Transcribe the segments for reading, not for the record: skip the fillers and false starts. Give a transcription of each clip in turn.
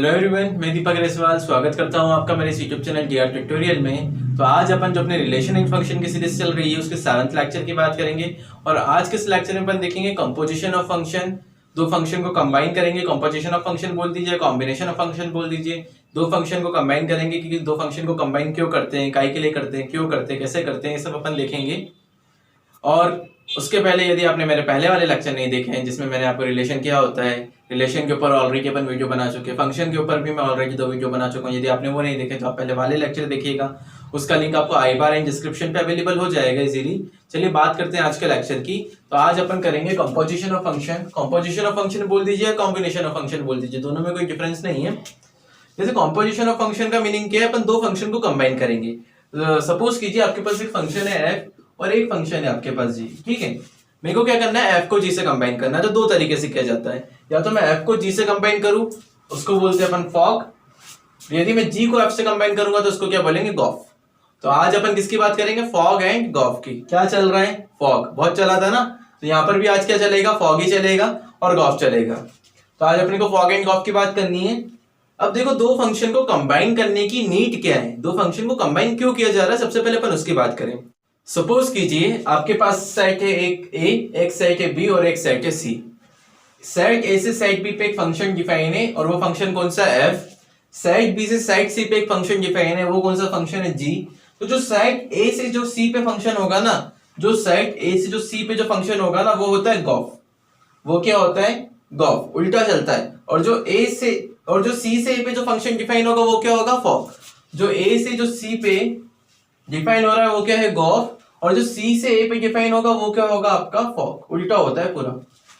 Hello everyone, मैं दीपक रेसवाल स्वागत करता हूं आपका मेरे यूट्यूब चैनल डीआर ट्यूटोरियल में। तो आज अपन जो अपने रिलेशन इन फंक्शन की सीरीज चल रही है उसके 7th लेक्चर की बात करेंगे। और आज के इस लेक्चर में अपन देखेंगे कंपोजिशन ऑफ फंक्शन। दो फंक्शन को कंबाइन करेंगे, कंपोजिशन ऑफ फंक्शन बोल दीजिए, कॉम्बिनेशन ऑफ फंक्शन बोल दीजिए। दो फंक्शन को कंबाइन करेंगे कि दो फंक्शन को कंबाइन क्यों करते हैं, काय के लिए करते हैं, क्यों करते हैं, कैसे करते हैं, ये सब अपन देखेंगे। और उसके पहले यदि आपने मेरे पहले वाले लेक्चर नहीं देखे हैं जिसमें मैंने आपको रिलेशन क्या होता है, रिलेशन के ऊपर ऑलरेडी अपन वीडियो बना चुके हैं, फंक्शन के ऊपर भी मैं ऑलरेडी 2 वीडियो बना चुका हूँ। यदि आपने वो नहीं देखे तो आप पहले वाले लेक्चर देखिएगा, उसका लिंक आपको आई बार एंड डिस्क्रिप्शन पे अवेलेबल हो जाएगा इजीली। चलिए बात करते हैं आज के लेक्चर की। तो आज अपन करेंगे composition of function. Composition of function बोल दीजिए, कॉम्बिनेशन ऑफ फंक्शन बोल दीजिए, दोनों में कोई डिफरेंस नहीं है। जैसे कंपोजिशन ऑफ फंक्शन का मीनिंग क्या है, अपन दो फंक्शन को कंबाइन करेंगे। सपोज कीजिए आपके पास एक फंक्शन है एफ और एक फंक्शन है आपके पास जी, ठीक है। मेरे को क्या करना है, एफ को जी से कंबाइन करना है। तो दो तरीके से किया जाता है, या तो मैं एफ को जी से कंबाइन करूं, उसको बोलते हैं अपन फॉग। यदि मैं जी को एफ से कंबाइन करूंगा तो उसको क्या बोलेंगे, गॉफ। तो आज अपन किसकी बात करेंगे, फॉग एंड गॉफ की। क्या चल रहा है, फॉग बहुत चला था ना, तो यहाँ पर भी आज क्या चलेगा, फॉग ही चलेगा और गॉफ चलेगा। तो आज अपने को फॉग एंड गॉफ की बात करनी है। अब देखो दो फंक्शन को कंबाइन करने की नीड क्या है, दो फंक्शन को कंबाइन क्यों किया जा रहा है, सबसे पहले अपन उसकी बात करें। सपोज कीजिए आपके पास सेट है एक ए, एक सेट है बी और एक सेट है सी। सेट ए से सेट बी पे एक फंक्शन डिफाइन है और वो फंक्शन कौन सा, एफ। सेट बी से सेट सी पे एक फंक्शन डिफाइन है, वो कौन सा फंक्शन है, जी। तो जो सेट ए से जो सी पे फंक्शन होगा ना, जो सेट ए से जो सी पे जो फंक्शन होगा ना, वो होता है गॉफ। वो क्या होता है, गॉफ, उल्टा चलता है। और जो ए से और जो सी से ए पे जो फंक्शन डिफाइन होगा वो क्या होगा, फॉग। जो ए से जो सी पे डिफाइन हो रहा है वो क्या है, गॉफ। और जो सी से ए पे डिफाइन होगा वो क्या होगा, आपका फॉग। उल्टा होता है पूरा,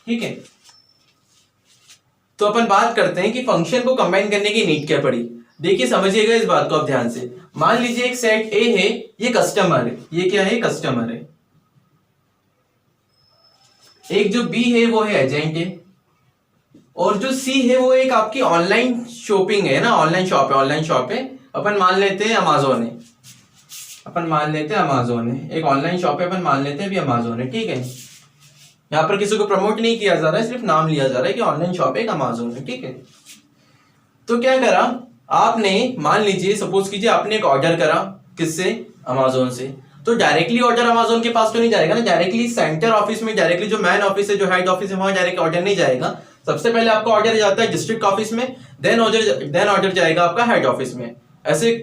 ठीक है। तो अपन बात करते हैं कि फंक्शन को कंबाइन करने की नीड क्या पड़ी। देखिए समझिएगा इस बात को आप ध्यान से। मान लीजिए एक सेट ए है, ये कस्टमर है, ये क्या है, कस्टमर है। एक जो बी है वो है एजेंट है, और जो सी है वो एक आपकी ऑनलाइन शॉपिंग है ना, ऑनलाइन शॉप है। अपन मान लेते हैं अमेज़न है, एक ऑनलाइन शॉप है, अपन मान लेते हैं अभी अमेज़न है, ठीक है। यहाँ पर किसी को प्रमोट नहीं किया जा रहा है, सिर्फ नाम लिया जा रहा है कि ऑनलाइन शॉप एक अमेज़न है, ठीक है। तो क्या करा आपने, मान लीजिए सपोज कीजिए आपने एक ऑर्डर करा, किससे, अमेज़न से। तो डायरेक्टली ऑर्डर अमेज़न के पास तो नहीं जाएगा ना, डायरेक्टली सेंटर ऑफिस में, डायरेक्टली जो मैन ऑफिस है, जो हेड ऑफिस है, वहां डायरेक्ट ऑर्डर नहीं जाएगा। सबसे पहले आपका ऑर्डर जाता है डिस्ट्रिक्ट ऑफिस में, देन ऑर्डर जाएगा आपका हेड ऑफिस में। ऐसे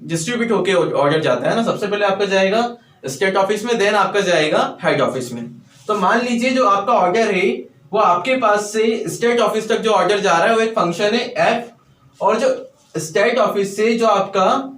डिस्ट्रीब्यूट होके ऑर्डर जाता है ना, सबसे पहले आपका जाएगा स्टेट ऑफिस में, देन आपका जाएगा हेड ऑफिस में। तो मान लीजिए जो आपका ऑर्डर है वो आपके पास से स्टेट ऑफिस तक जो ऑर्डर जा रहा है वो एक फंक्शन है एफ, और जो स्टेट ऑफिस से जो आपका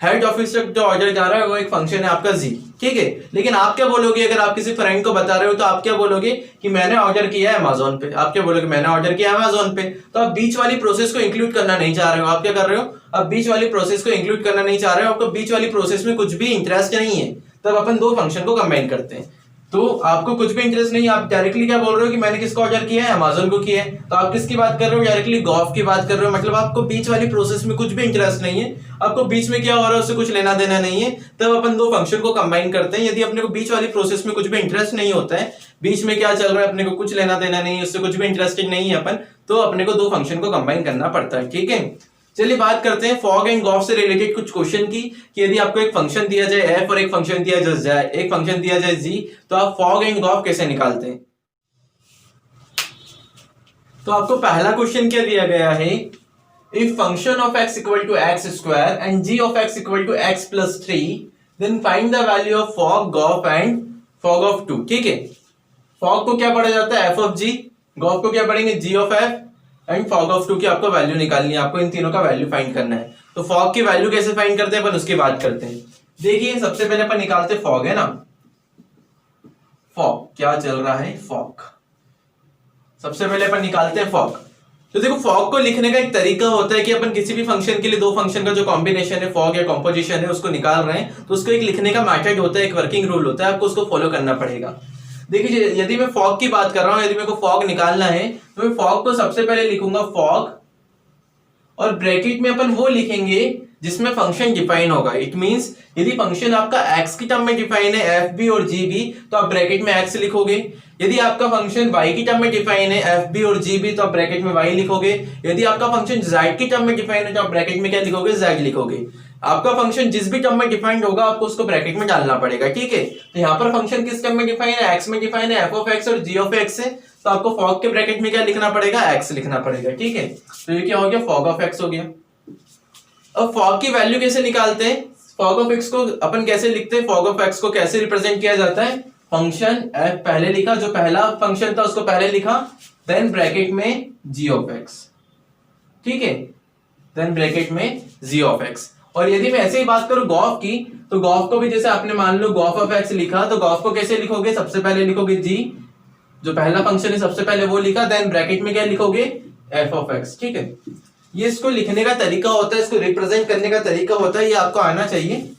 हेड ऑफिस तक जो ऑर्डर जा रहा है वो एक फंक्शन है आपका जी, ठीक है। लेकिन आप क्या बोलोगे, अगर आप किसी फ्रेंड को बता रहे हो तो आप क्या बोलोगे कि मैंने ऑर्डर किया है अमेज़न पे। आप क्या बोलोगे, मैंने ऑर्डर किया है अमेज़न पे। तो आप बीच वाली प्रोसेस को इंक्लूड करना नहीं चाह रहे हो। आप क्या कर रहे हो, आप बीच वाली प्रोसेस को इंक्लूड करना नहीं चाह रहे हो, आपको बीच वाली प्रोसेस में कुछ भी इंटरेस्ट नहीं है। तब अपन दो फंक्शन को कंबाइन करते हैं। तो आपको कुछ भी इंटरेस्ट नहीं है, आप डायरेक्टली क्या बोल रहे हो कि मैंने किसको ऑर्डर किया है, अमेज़न को किया है। तो आप किसकी बात कर रहे हो, डायरेक्टली गॉफ की बात कर रहे हो। मतलब आपको बीच वाली प्रोसेस में कुछ भी इंटरेस्ट नहीं है, आपको बीच में क्या हो रहा है उससे कुछ लेना देना नहीं है। तब अपन दो फंक्शन को कंबाइन करते हैं। यदि अपने को बीच वाली प्रोसेस में कुछ भी इंटरेस्ट नहीं होता है, बीच में क्या चल रहा है अपने को कुछ लेना देना नहीं है, उससे कुछ भी इंटरेस्टेड नहीं है अपन, तो अपने को दो फंक्शन को कंबाइन करना पड़ता है, ठीक है। चलिए बात करते हैं फॉग एंड गॉफ से रिलेटेड कुछ क्वेश्चन की, कि यदि आपको एक फंक्शन दिया जाए एफ और एक फंक्शन दिया जाए जी, तो आप फॉग एंड गॉफ कैसे निकालते हैं। तो आपको पहला क्वेश्चन क्या दिया गया है, if function of x equal to x square and g of x equal to x plus 3, then find the value of fog, gof and fog of 2, ठीक है। फॉग को क्या पढ़ा जाता है, f ऑफ g, गॉफ को क्या पढ़ेंगे, g of f, and fog of 2 की आपको वैल्यू निकालनी है। आपको इन तीनों का वैल्यू फाइंड करना है। तो फॉग की वैल्यू कैसे फाइंड करते हैं अपन, उसकी बात करते हैं। देखिए सबसे पहले अपन निकालते हैं फॉग, है ना। फॉग क्या चल रहा है, फॉग सबसे पहले अपन निकालते हैं फॉग। तो देखो फॉग को लिखने का एक तरीका होता है कि अपन किसी भी फंक्शन के लिए दो फंक्शन का जो कॉम्बिनेशन है, फॉग या कॉम्पोजिशन है, उसको निकाल रहे हैं, तो उसको एक लिखने का मेथड होता है, एक वर्किंग रूल होता है, आपको उसको फॉलो करना पड़ेगा। देखिए यदि मैं फॉग की बात कर रहा हूं, यदि मेरे को फॉग निकालना है तो मैं फॉग को सबसे पहले लिखूंगा फॉग, और ब्रैकेट में अपन वो लिखेंगे जिसमें फंक्शन डिफाइन होगा। इट मींस यदि फंक्शन आपका x की टर्म में डिफाइन है एफ बी और जी बी तो आप ब्रैकेट में x लिखोगे। यदि आपका फंक्शन y की टर्म में डिफाइन है एफ बी और जी बी तो आप ब्रैकेट में y लिखोगे। यदि आपका फंक्शन z की टर्म में डिफाइन है तो आप ब्रैकेट में क्या लिखोगे, z लिखोगे। आपका फंक्शन जिस भी टर्म में डिफाइंड होगा आपको उसको ब्रैकेट में डालना पड़ेगा, ठीक है। तो यहाँ पर फंक्शन किस टर्म में डिफाइन है, x में डिफाइन है, f ऑफ x और g ऑफ x है, तो आपको फॉग के ब्रैकेट में क्या लिखना पड़ेगा, x लिखना पड़ेगा, ठीक है। तो ये क्या हो गया, फॉग ऑफ x हो गया। अब फॉग की वैल्यू कैसे निकालते हैं, फॉग ऑफ x को अपन कैसे लिखते हैं, फॉग ऑफ x को कैसे रिप्रेजेंट किया जाता है, फंक्शन f पहले लिखा, जो पहला फंक्शन था उसको पहले लिखा, देन ब्रैकेट में g ऑफ x, ठीक है, देन ब्रैकेट में g ऑफ x। और यदि मैं ऐसे ही बात करूं गॉफ की, तो गॉफ को भी जैसे आपने मान लो गॉफ ऑफ x लिखा, तो गॉफ को कैसे लिखोगे, सबसे पहले लिखोगे g, जो पहला फंक्शन है सबसे पहले वो लिखा, देन ब्रैकेट में क्या लिखोगे, f ऑफ x, ठीक है। ये इसको लिखने का तरीका होता है, इसको रिप्रेजेंट करने का तरीका होता है, ये आपको आना चाहिए।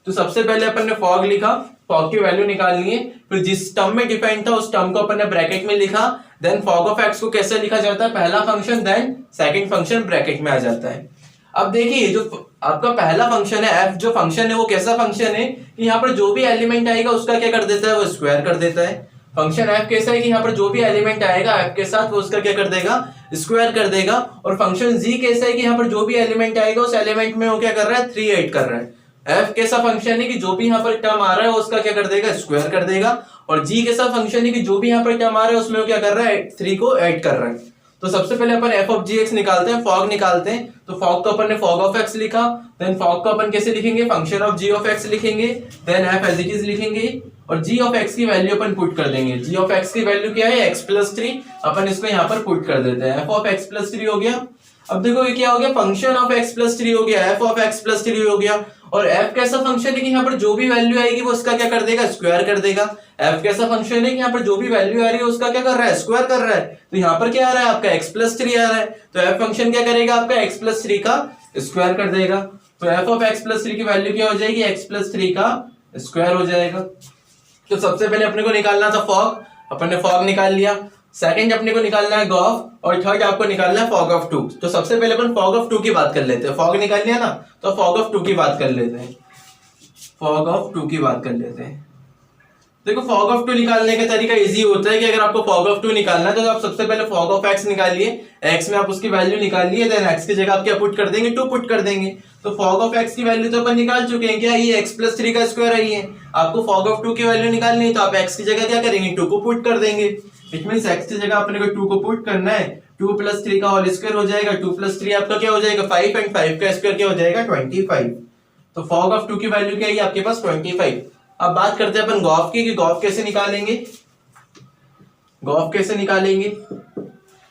तो सबसे पहले अपन ने फॉग लिखा, फॉग की वैल्यू निकालनी है, फिर जिस टर्म में डिफाइन था उस टर्म को अपन ने ब्रैकेट में लिखा, देन फॉग ऑफ x को कैसे लिखा जाता है, पहला function then second function bracket में आ जाता है। अब देखिए जो आपका पहला फंक्शन है f, जो फंक्शन है वो कैसा फंक्शन है कि यहाँ पर जो भी एलिमेंट आएगा उसका क्या कर देता है, वो स्क्वायर कर देता है। फंक्शन f कैसा है कि यहाँ पर जो भी एलिमेंट आएगा f के साथ वो उसका क्या कर देगा, स्क्वायर कर देगा। और फंक्शन g कैसा है कि यहाँ पर जो भी एलिमेंट आएगा उस एलिमेंट में वो क्या कर रहा है, 3 ऐड कर रहा है। f कैसा फंक्शन है कि जो भी यहाँ पर टर्म आ रहा है उसका क्या कर देगा, स्क्वायर कर देगा। और g कैसा फंक्शन है कि जो भी यहाँ पर टर्म आ रहा है उसमें वो क्या कर रहा है, 3 को ऐड कर रहा है। तो सबसे पहले अपन f ऑफ gx निकालते हैं, फॉग निकालते हैं। तो फॉग को अपन ने फॉग ऑफ x लिखा, देन फॉग को अपन कैसे लिखेंगे, function of g of x लिखेंगे, then f as it is लिखेंगे और g ऑफ x की वैल्यू अपन पुट कर देंगे। g ऑफ x की वैल्यू क्या है, x प्लस 3, अपन इसको यहाँ पर पुट कर देते हैं, f ऑफ x प्लस 3 हो गया। अब देखो ये क्या हो गया, फंक्शन ऑफ x प्लस 3 हो गया, f ऑफ x प्लस 3 हो गया। और f कैसा फंक्शन है कि यहाँ पर जो भी वैल्यू आएगी वो उसका क्या कर देगा, स्क्वायर कर देगा। f कैसा फंक्शन है कि यहाँ पर जो भी वैल्यू आ रही है उसका क्या कर रहा है, स्क्वायर कर रहा है। तो यहाँ पर क्या आ रहा है, आपका x प्लस 3 आ रहा है, तो f फंक्शन क्या करेगा, आपका x प्लस 3 का स्क्वायर कर देगा। तो f ऑफ x प्लस 3 की वैल्यू क्या हो जाएगी, x प्लस 3 का स्क्वायर हो जाएगा। तो सबसे पहले अपने को निकालना था फॉग, अपन ने फॉग निकाल लिया। सेकंड अपने को निकालना है गॉफ, और थर्ड आपको निकालना है फॉग ऑफ 2। तो सबसे पहले अपन फॉग ऑफ 2 की बात कर लेते हैं, फॉग निकाल लिया ना, तो फॉग ऑफ 2 की बात कर लेते हैं, फॉग ऑफ 2 की बात कर लेते हैं। देखो फॉग ऑफ 2 निकालने का तरीका इजी होता है कि अगर आपको फॉग ऑफ 2 निकालना है तो आप सबसे पहले फॉग ऑफ x निकालिए, x में आप उसकी वैल्यू निकालिए, देन x की जगह आप क्या पुट कर देंगे, 2 पुट कर देंगे। तो फॉग ऑफ x की वैल्यू तो अपन निकाल चुके हैं, क्या ये x प्लस 3 का स्क्वायर है। आपको फॉग ऑफ 2 की वैल्यू निकालनी है तो आप x की जगह क्या करेंगे, 2 को पुट कर देंगे। इट मींस x की जगह अपने को 2 को पुट करना है, 2 प्लस 3 का होल स्क्वायर हो जाएगा, 2 प्लस 3 आपका क्या हो जाएगा 5, एंड 5 का स्क्वायर क्या हो जाएगा 25। तो फॉग ऑफ 2 की वैल्यू क्या है आपके पास 25। अब बात करते हैं अपन गॉफ की, कि गॉफ कैसे निकालेंगे, गॉफ कैसे निकालेंगे।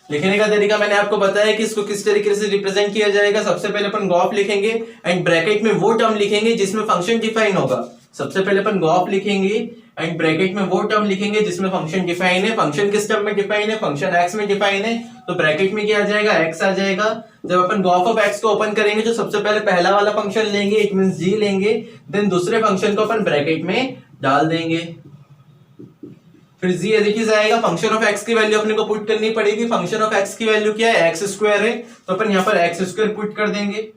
लिखने का तरीका मैंने आपको बताया कि इसको किस तरीके से रिप्रेजेंट किया जाएगा। सबसे पहले अपन गॉफ लिखेंगे एंड ब्रैकेट में वो टर्म लिखेंगे जिसमें फंक्शन डिफाइन होगा। सबसे पहले अपन गॉफ लिखेंगे एंड ब्रैकेट में वो टर्म लिखेंगे जिसमें फंक्शन डिफाइन है। फंक्शन किस टर्म में डिफाइन है, फंक्शन x में डिफाइन है, तो ब्रैकेट में क्या आ जाएगा, x आ जाएगा। जब अपन गॉफ ऑफ x को ओपन करेंगे तो सबसे पहले पहला वाला फंक्शन लेंगे, इट मींस g लेंगे, देन दूसरे फंक्शन को अपन ब्रैकेट में डाल देंगे, फिर g एज इट इज आएगा। फंक्शन ऑफ x की वैल्यू अपने को पुट करनी पड़ेगी। फंक्शन ऑफ x की वैल्यू क्या है, x स्क्वायर है, तो अपन यहाँ पर x स्क्वायर पुट कर देंगे।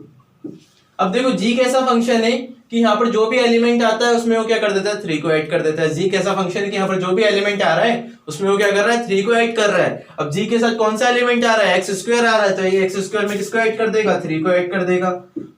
अब देखो g कैसा फंक्शन है कि यहाँ पर जो भी एलिमेंट आता है उसमें वो क्या कर देता है, 3 को ऐड कर देता है। g कैसा फंक्शन है कि यहाँ पर जो भी एलिमेंट आ रहा है उसमें वो क्या कर रहा है, 3 को ऐड कर रहा है। अब g के साथ कौन सा एलिमेंट आ रहा है, x स्क्वायर आ रहा है, तो ये x स्क्वायर में किसको ऐड कर देगा, 3 को ऐड कर देगा।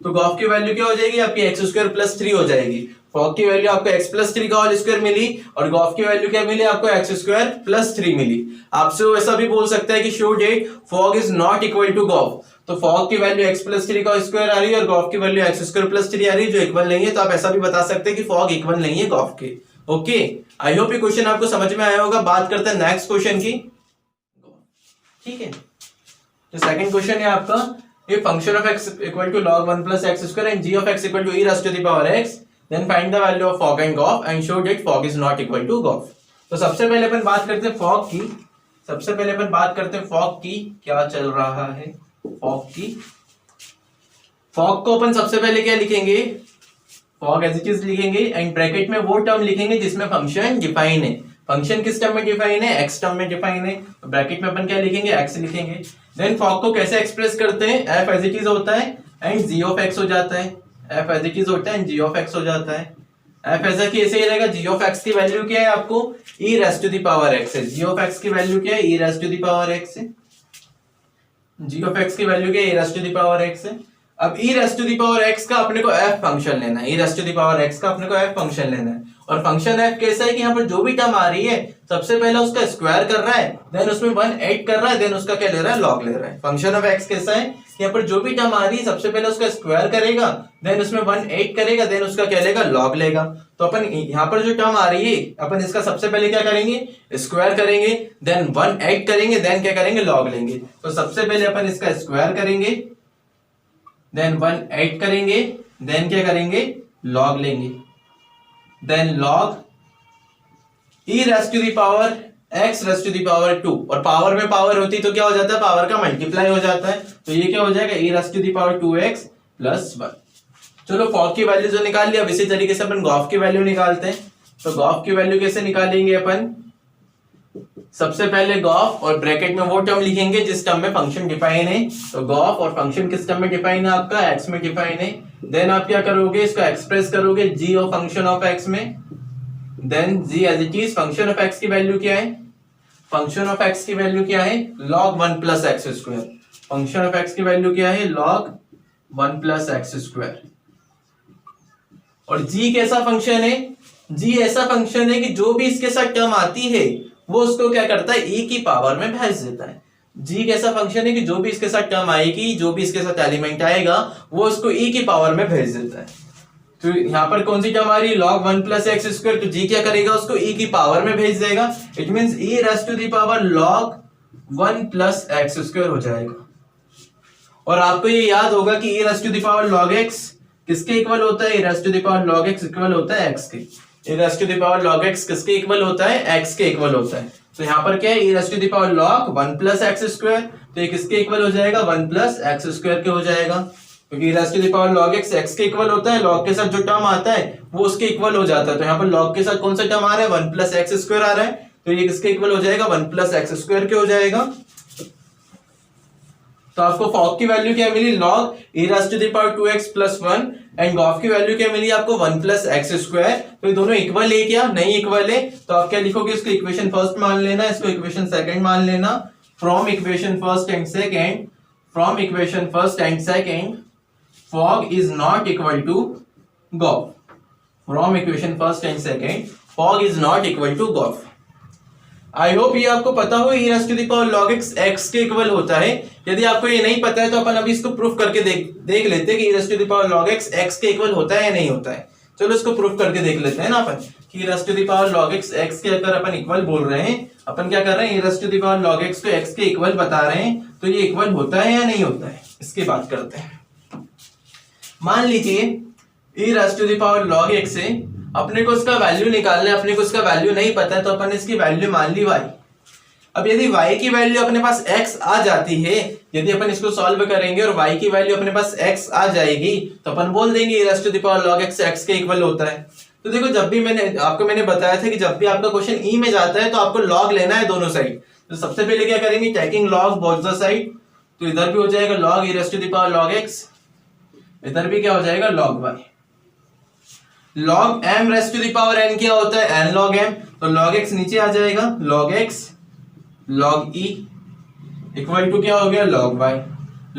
तो गॉफ की वैल्यू क्या हो जाएगी आपकी, x स्क्वायर प्लस 3 हो जाएगी। फॉग की वैल्यू आपको x प्लस 3 का होल स्क्वायर मिली, और गॉफ की वैल्यू क्या मिली आपको, x स्क्वायर प्लस 3 मिली। आपसे वो ऐसा भी बोल सकता है कि show that fog is not equal to gof. तो फॉग की वैल्यू x प्लस 3 का स्क्वायर आ रही है और गॉफ की वैल्यू x स्क्वायर प्लस 3 आ रही है, जो इक्वल नहीं है। तो आप ऐसा भी बता सकते हैं कि फॉग इक्वल नहीं है गॉफ के। ओके, आई होप ये क्वेश्चन आपको समझ में आया होगा। बात करते हैं नेक्स्ट क्वेश्चन की, ठीक है। तो सेकंड क्वेश्चन है आपका, if function of x equal to log 1 plus x square and g of x equal to e raised to the power x, then find the value of fog and goff and show that fog is not equal to goff। तो सबसे पहले अपन बात करते हैं fog की, सबसे पहले अपन बात करते हैं फॉग की, क्या चल रहा है फॉग की। फॉग को अपन सबसे पहले क्या लिखेंगे, फॉग एज इट इज लिखेंगे एंड ब्रैकेट में वो टर्म लिखेंगे जिसमें फंक्शन डिफाइन है। फंक्शन किस टर्म में डिफाइन है, एक्स टर्म में डिफाइन है, तो ब्रैकेट में अपन क्या लिखेंगे, एक्स लिखेंगे। देन फॉग को कैसे एक्सप्रेस करते हैं, एफ एज इट इज होता है, एंड जी ऑफ एक्स हो जाता है, एफ एज इट इज होता है एंड जी ऑफ एक्स हो जाता है। एफ ऐसा कि ऐसे ही रहेगा, जी ऑफ एक्स की वैल्यू क्या है आपको, e raise to the power x है। जी ऑफ एक्स की वैल्यू क्या है, e raise to the power x है। जी ऑफ एक्स की वैल्यू क्या है, e raise to the power x है। अब e raise to the power x का अपने को एफ फंक्शन लेना है, e raise to the power x का अपने को एफ फंक्शन लेना है। और फंक्शन एफ कैसा है कि यहाँ पर जो भी टर्म आ रही है सबसे पहले उसका स्क्वायर कर रहा है, देन उसमें 1 ऐड कर रहा है, देन उसका क्या ले रहा है, लॉग ले रहा है। फंक्शन ऑफ एक्स कैसा है, यहाँ पर जो भी टर्म आ रही है सबसे पहले उसका स्क्वायर करेगा, देन उसमें 1 ऐड करेगा, देन उसका क्या लेगा, लॉग लेगा। तो अपन यहाँ पर जो टर्म आ रही है अपन इसका सबसे पहले क्या करेंगे, स्क्वायर करेंगे, देन 1 ऐड करेंगे, देन क्या करेंगे, लॉग लेंगे। तो सबसे पहले अपन इसका स्क्वायर करेंगे, देन 1 ऐड करेंगे, देन क्या करेंगे, लॉग लेंगे, then log e raise to the power x raise to the power 2। और पावर में पावर होती तो क्या हो जाता है, पावर का मल्टीप्लाई हो जाता है। तो ये क्या हो जाएगा, e raise to the power 2x plus 1। चलो फॉग की वैल्यू जो निकाल लिया, अब इसी तरीके से अपन गॉफ की वैल्यू निकालते हैं। तो गॉफ की वैल्यू कैसे निकालेंगे अपन, सबसे पहले गॉफ और ब्रैकेट में वो टर्म लिखेंगे जिस टर्म में फंक्शन डिफाइन है। तो गॉफ और फंक्शन किस टर्म में डिफाइन है, आपका एक्स में डिफाइन है। देन आप क्या करोगे, इसका एक्सप्रेस करोगे g of function of x में, then g as it is. Function of x की वैल्यू क्या है, फंक्शन ऑफ एक्स की वैल्यू क्या है, log 1 plus x square. Function of x की वैल्यू क्या है, log 1 प्लस एक्स स्क्वायर। और g कैसा फंक्शन है, g ऐसा फंक्शन है कि जो भी इसके साथ टर्म आती है वो उसको क्या करता है, e की पावर में भेज देता है। g कैसा फंक्शन है कि जो भी इसके साथ टर्म आएगी, जो भी इसके साथ एलिमेंट आएगा वो उसको e की पावर में भेज देता है। तो यहाँ पर कौन सी टर्म आ रही है, log 1 प्लस एक्स स्क्वायर। तो जी क्या करेगा, उसको e की पावर में भेज देगा। It means e raise to the power log 1 plus x square हो जाएगा। और आपको ये याद होगा कि e raise to the power log x किसके इक्वल होता है, e raise to the power log x equal होता है x के। e raise to the power log x किसके इक्वल होता है, x के इक्वल होता है। तो यहाँ पर क्या है, e raise to the power log 1 plus x square, तो ये किसके इक्वल हो जाएगा, 1 प्लस एक्स स्क्वायर के हो जाएगा। क्योंकि raise to the power log x x के इक्वल होता है, log के साथ जो टर्म आता है वो उसके इक्वल हो जाता है। तो यहाँ पर log के साथ कौन सा टर्म आ रहा है, 1 प्लस एक्स स्क्वायर आ रहा है, तो ये किसके इक्वल हो जाएगा, 1 प्लस एक्स स्क्वायर के हो जाएगा। तो आपको फॉग की वैल्यू क्या मिली, log e raise to the power 2x plus 1, and gof की वैल्यू क्या मिली आपको, 1 प्लस एक्स स्क्वायर। तो ये दोनों इक्वल है क्या, नहीं इक्वल है। तो आप क्या लिखोगे, इसको इक्वेशन फर्स्ट मान लेना, इसको इक्वेशन सेकंड मान लेना। From equation first and second, from equation first and second fog is not equal to golf. From equation first and second, fog is not equal to golf. I hope ये आपको पता हो, e raise to the power log x x के equal होता है। यदि आपको ये नहीं पता है तो अपन अभी इसको प्रूफ करके देख लेते हैं कि e raise to the power log x x के इक्वल होता है या नहीं होता है। चलो इसको प्रूफ करके देख लेते हैं ना अपन कि e raise to the power log x x के अगर अपन इक्वल बोल रहे हैं, अपन क्या कर रहे हैं, e raise to the power log x को x के इक्वल बता रहे हैं, तो ये इक्वल होता है या नहीं होता है, इसकी बात करते हैं। मान लीजिए e raise to the power log x से अपने को इसका वैल्यू निकालना है, अपने को इसका वैल्यू नहीं पता है, तो अपन इसकी वैल्यू मान ली y। अब यदि y की वैल्यू अपने पास x आ जाती है, यदि अपन इसको सॉल्व करेंगे और y की वैल्यू अपने पास x आ जाएगी, तो अपन बोल देंगे e raise to the power log x x के इक्वल होता है। तो देखो, जब भी मैंने बताया था कि जब भी आपका क्वेश्चन e में जाता है तो आपको log लेना है दोनों साइड। तो सबसे पहले क्या करेंगे, taking log both the side, तो इधर भी हो जाएगा log e raise to the power log x, इधर भी क्या हो जाएगा, log y। log m raise to the power n क्या होता है, n log m, तो log x नीचे आ जाएगा, log x log e equal to क्या हो गया, log y।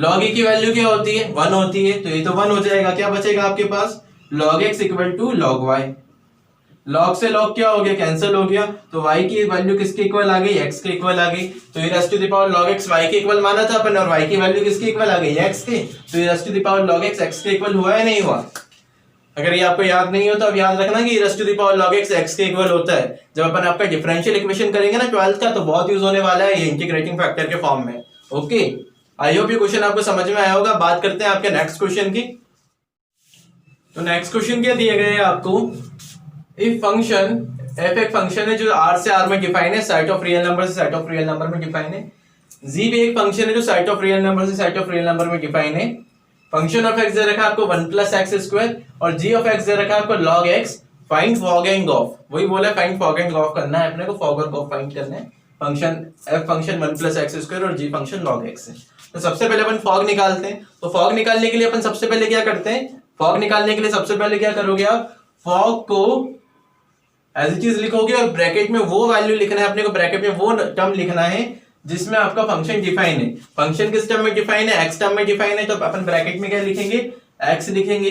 log e की वैल्यू क्या होती है, 1 होती है, तो ये तो 1 हो जाएगा। क्या बचेगा आपके पास, log x equal to log y। log से log क्या हो गया, कैंसिल हो गया, तो y की वैल्यू किसके इक्वल आ गई, x के इक्वल आ गई। तो e raise to the power log x y के इक्वल माना था अपन, और y की वैल्यू किसके इक्वल आ गई, x के। तो e raise to the power log x x के इक्वल हुआ या नहीं हुआ। अगर ये आपको याद नहीं हो तो अब याद रखना कि e raise to the power log x x के इक्वल होता है। जब अपन आपका डिफरेंशियल इक्वेशन करेंगे ना 12th का, तो बहुत यूज होने वाला है ये इंटीग्रेटिंग फैक्टर के फॉर्म में। ओके, आई होप ये क्वेश्चन आपको समझ में आया होगा। बात करते हैं आपके नेक्स्ट क्वेश्चन की। तो नेक्स्ट क्वेश्चन क्या दिए गए हैं आपको, इफ फंक्शन f एक फंक्शन है जो r से r में डिफाइन है, सेट ऑफ रियल नंबर से सेट ऑफ रियल नंबर में डिफाइन है। g भी एक फंक्शन है जो सेट ऑफ रियल नंबर से सेट ऑफ रियल नंबर में डिफाइन है। फंक्शन ऑफ x दे रखा है आपको 1 प्लस एक्स स्क्वायर, और g ऑफ x दे रखा है आपको log x। Find fog and Gauff, वही बोला फाइंड फॉग एंड गॉफ करना है अपने को, फॉग और गॉफ फाइंड करना है। Function F function 1 plus x square और जी फंक्शन लॉग एक्स है। तो सबसे पहले अपन फॉग निकालते हैं। तो फॉग निकालने के लिए अपन सबसे पहले क्या करते हैं, फॉग निकालने के लिए सबसे पहले क्या करोगे आप, फॉग को एज ए चीज लिखोगे और ब्रैकेट में वो वैल्यू लिखना है अपने को, ब्रैकेट में वो टर्म लिखना है जिसमें आपका फंक्शन डिफाइन है। फंक्शन किस टर्म में डिफाइन है, एक्स टर्म में डिफाइन है, तो अपन ब्रैकेट में क्या लिखेंगे, एक्स लिखेंगे।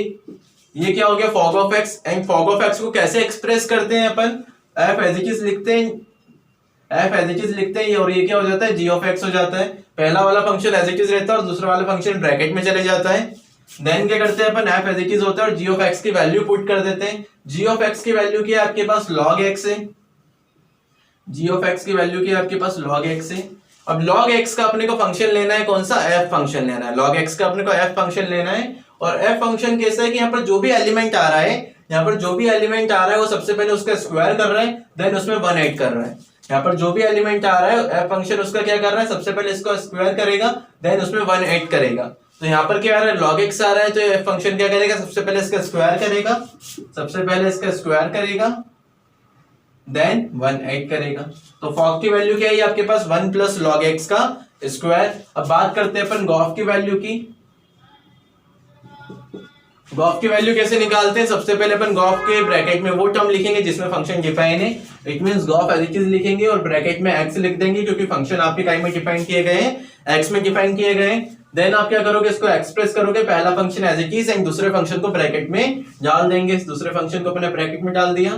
ये क्या हो गया, fog of x. And fog of x को कैसे एक्सप्रेस करते हैं अपन, एफ एज इट इज लिखते हैं, एफ एज इट इज लिखते हैं और ये क्या हो जाता है, जी ऑफ एक्स हो जाता है। पहला वाला फंक्शन एज इट इज रहता है और दूसरा वाला फंक्शन ब्रैकेट में चले जाता है। देन क्या करते हैं अपन, एफ एज इट इज होता है और जी ऑफ एक्स की वैल्यू पुट कर देते हैं। जी ऑफ एक्स की वैल्यू क्या है आपके पास, लॉग एक्स है। जी ऑफ एक्स की वैल्यू क्या है आपके पास, लॉग एक्स है। अब log x का अपने को फंक्शन लेना है, कौन सा, f फंक्शन लेना है। log x का अपने को f फंक्शन लेना है और f फंक्शन कैसा है कि यहाँ पर जो भी एलिमेंट आ रहा है, यहाँ पर जो भी एलिमेंट आ रहा है वो सबसे पहले उसका स्क्वायर कर रहा है, देन उसमें 1 ऐड कर रहा है। यहाँ पर जो भी एलिमेंट आ रहा है f फंक्शन उसका क्या कर रहा है, सबसे पहले इसको स्क्वायर करेगा, देन उसमें 1 ऐड करेगा। तो यहाँ पर क्या आ रहा है, log x आ रहा है, तो f फंक्शन क्या करेगा, सबसे पहले इसका स्क्वायर करेगा, सबसे पहले इसका स्क्वायर करेगा, देन 1 ऐड करेगा। तो फॉग की वैल्यू क्या है आपके पास, 1 प्लस लॉग एक्स का स्क्वायर। अब बात करते हैं अपन गॉफ की वैल्यू की। गॉफ की वैल्यू कैसे निकालते हैं, सबसे पहले अपन गॉफ के ब्रैकेट में वो टर्म लिखेंगे जिसमें फंक्शन डिफाइन है, it means gof as it is लिखेंगे और ब्रैकेट में एक्स लिख देंगे क्योंकि फंक्शन आपके टाइम में डिफाइन किए गए हैं, एक्स में डिफाइन किए गए हैं। देन आप क्या करोगे, इसको एक्सप्रेस करोगे, पहला function as it is and दूसरे फंक्शन को ब्रैकेट में डाल देंगे। दूसरे फंक्शन को अपने ब्रैकेट में डाल दिया,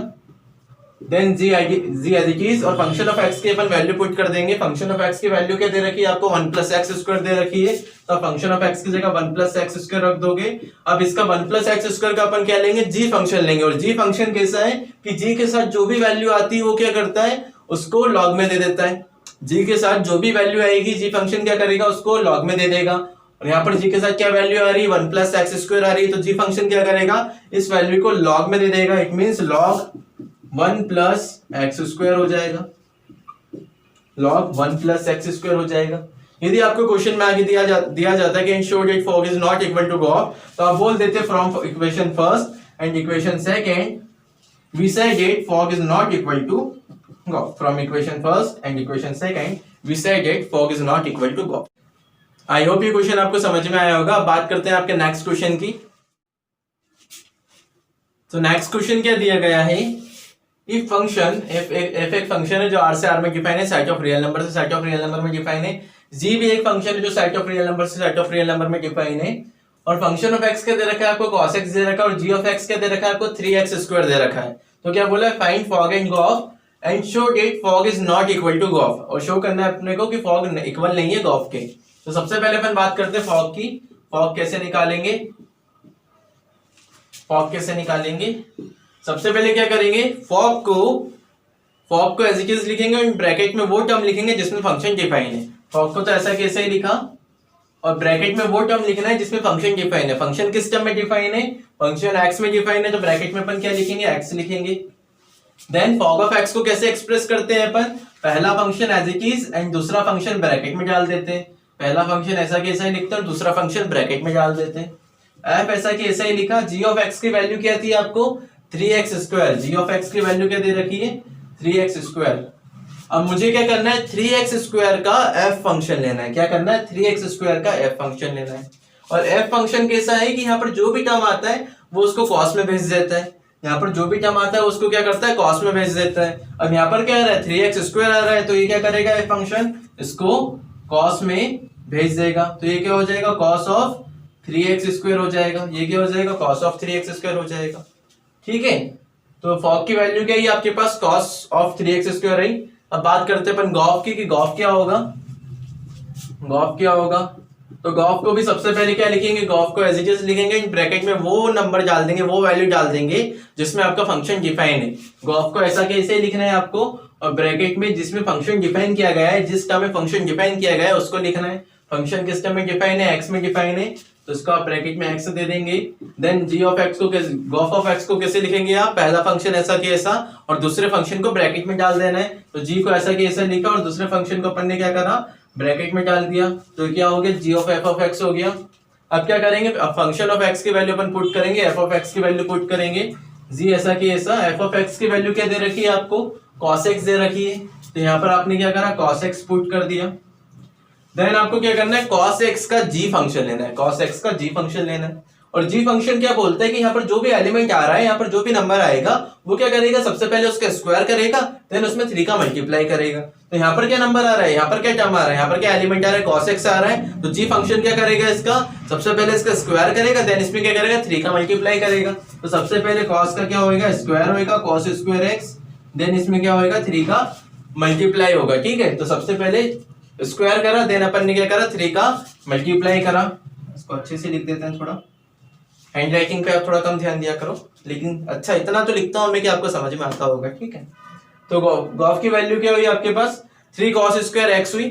then g as it is और फंक्शन ऑफ एक्स की अपन वैल्यू पुट कर देंगे। फंक्शन ऑफ एक्स की वैल्यू क्या दे रखी है आपको, 1 प्लस एक्स स्क्वायर दे रखी है, तो फंक्शन ऑफ एक्स की जगह 1 प्लस एक्स स्क्वायर रख दोगे। अब इसका 1 प्लस एक्स स्क्वायर का अपन क्या लेंगे, जी फंक्शन लेंगे। और जी फंक्शन कैसा है कि जी के साथ जो भी वैल्यू आती है वो क्या करता है, उसको लॉग में दे देता है। जी के साथ जो भी वैल्यू आएगी जी फंक्शन क्या करेगा, उसको लॉग में दे देगा। और यहाँ पर जी के साथ क्या वैल्यू आ रही है, 1 प्लस एक्स स्क्वायर आ रही है, तो जी फंक्शन क्या करेगा, इस वैल्यू को लॉग में दे देगा। It means log 1 plus x square हो जाएगा, log 1 प्लस एक्स स्क्वायर हो जाएगा। यदि आपको क्वेश्चन में आगे दिया जाता है कि ensure that fog is not equal to golf, तो आप बोल देते from equation first and equation second we said that fog is not equal to golf। From equation first and equation second we said that fog is not equal to golf। I hope ये question आपको समझ में आया होगा। बात करते हैं आपके नेक्स्ट क्वेश्चन की। तो नेक्स्ट क्वेश्चन क्या दिया गया है, इफ फंक्शन एफ एक फंक्शन है जो आर से आर में डिफाइन है, सेट ऑफ रियल नंबर से सेट ऑफ रियल नंबर में डिफाइन है। जी भी एक फंक्शन है जो सेट ऑफ रियल नंबर से सेट ऑफ रियल नंबर में डिफाइन है। और फंक्शन ऑफ एक्स क्या दे रखा है आपको, cos x दे रखा है, और जी ऑफ एक्स क्या दे रखा है आपको, 3x स्क्वायर दे रखा है। तो क्या बोला है, find fog and gof and show that fog is not equal to gof. और शो करना है अपने को कि फॉग इक्वल नहीं है गॉफ के। तो सबसे पहले अपन बात करते हैं फॉग की। फॉग कैसे निकालेंगे, फॉग कैसे निकालेंगे, सबसे पहले क्या करेंगे, फॉग को एज इट इज लिखेंगे और ब्रैकेट में वो टर्म लिखेंगे जिसमें फंक्शन डिफाइन है। फॉग को तो ऐसा कैसे ही लिखा और ब्रैकेट में वो टर्म लिखना है जिसमें फंक्शन डिफाइन है। फंक्शन किस टर्म में डिफाइन है, फंक्शन एक्स में डिफाइन है, तो ब्रैकेट में अपन क्या लिखेंगे, एक्स लिखेंगे। देन फॉग ऑफ एक्स को कैसे एक्सप्रेस करते हैं अपन, पहला function as it is and दूसरा फंक्शन ब्रैकेट में डाल देते हैं। पहला फंक्शन ऐसा कैसा ही लिखते हैं और दूसरा फंक्शन ब्रैकेट में डाल देते हैं। एफ ऐसा कि ऐसा ही लिखा। जी ऑफ एक्स की वैल्यू क्या थी आपको, 3x square. G of x की वैल्यू क्या दे रखी है, 3x स्क्वायर। अब मुझे क्या करना है, 3x स्क्वायर का f फंक्शन लेना है। क्या करना है, 3x स्क्वायर का f फंक्शन लेना है। और f फंक्शन कैसा है कि यहाँ पर जो भी टर्म आता है वो उसको cos में भेज देता है। यहाँ पर जो भी टर्म आता है उसको क्या करता है, cos में भेज देता है। अब यहाँ पर क्या आ रहा है, 3x स्क्वायर आ रहा है, तो ये क्या करेगा, f फंक्शन इसको cos में भेज देगा। तो ये क्या हो जाएगा, cos ऑफ 3x स्क्वायर हो जाएगा। ये क्या हो जाएगा, cos ऑफ 3x स्क्वायर हो जाएगा। ठीक है, तो फॉग की वैल्यू क्या है आपके पास, cos ऑफ 3x स्क्वायर रही। अब बात करते हैं अपन गॉफ की, कि गॉफ क्या होगा, गॉफ क्या होगा। तो गॉफ को भी सबसे पहले क्या लिखेंगे, गॉफ को एज इट इज लिखेंगे, ब्रैकेट में वो नंबर डाल देंगे, वो वैल्यू डाल देंगे जिसमें आपका फंक्शन डिफाइन है। गॉफ को ऐसा कैसे लिखना है आपको, और ब्रैकेट में जिसमें फंक्शन डिफाइन किया गया है, जिस टर्म में फंक्शन डिफाइन किया गया है उसको लिखना है। फंक्शन किस टर्म में डिफाइन है, एक्स में डिफाइन है, तो इसको आप ब्रैकेट में एक्स दे देंगे। देन जी ऑफ एक्स को गॉफ ऑफ एक्स को कैसे लिखेंगे आप, पहला फंक्शन ऐसा कि ऐसा और दूसरे फंक्शन को ब्रैकेट में डाल देना है। तो जी को ऐसा कि ऐसा लिखा और दूसरे फंक्शन को अपन ने क्या करा, ब्रैकेट में डाल दिया। तो क्या हो गया, जी ऑफ एफ ऑफ एक्स हो गया। अब क्या करेंगे, अब फंक्शन ऑफ एक्स की वैल्यू अपन पुट करेंगे, एफ ऑफ एक्स की वैल्यू पुट करेंगे। जी ऐसा कि ऐसा, एफ ऑफ एक्स की वैल्यू क्या दे रखी है आपको, cos x दे रखी है, तो यहाँ पर आपने क्या करा, cos x पुट कर दिया। देन आपको क्या करना है, cos x का g फंक्शन लेना है, cos x का g फंक्शन लेना है। और g फंक्शन क्या बोलता है कि यहाँ पर जो भी एलिमेंट आ रहा है, यहाँ पर जो भी नंबर आएगा वो क्या करेगा, सबसे पहले उसका स्क्वायर करेगा, देन उसमें 3 का मल्टीप्लाई करेगा। तो यहाँ पर क्या नंबर आ रहा है, यहाँ पर क्या टर्म आ रहा है, यहाँ पर क्या एलिमेंट आ रहा है, cos x आ रहा है, तो g फंक्शन क्या करेगा, इसका सबसे पहले इसका स्क्वायर करेगा, देन इसमें क्या करेगा, 3 का मल्टीप्लाई करेगा। तो सबसे पहले cos का क्या होगा, स्क्वायर होगा, cos स्क्वायर x, देन इसमें क्या होगा, 3 का मल्टीप्लाई होगा। ठीक है, तो सबसे पहले स्क्वायर करा, देन अपन ने क्या करा, 3 का मल्टीप्लाई करा। इसको अच्छे से लिख देते हैं, थोड़ा हैंड राइटिंग पे आप थोड़ा कम ध्यान दिया करो, लेकिन अच्छा इतना तो लिखता हूं मैं कि आपको समझ में आता होगा। ठीक है, तो गॉफ की वैल्यू क्या हुई आपके पास, 3 cos स्क्वायर x हुई,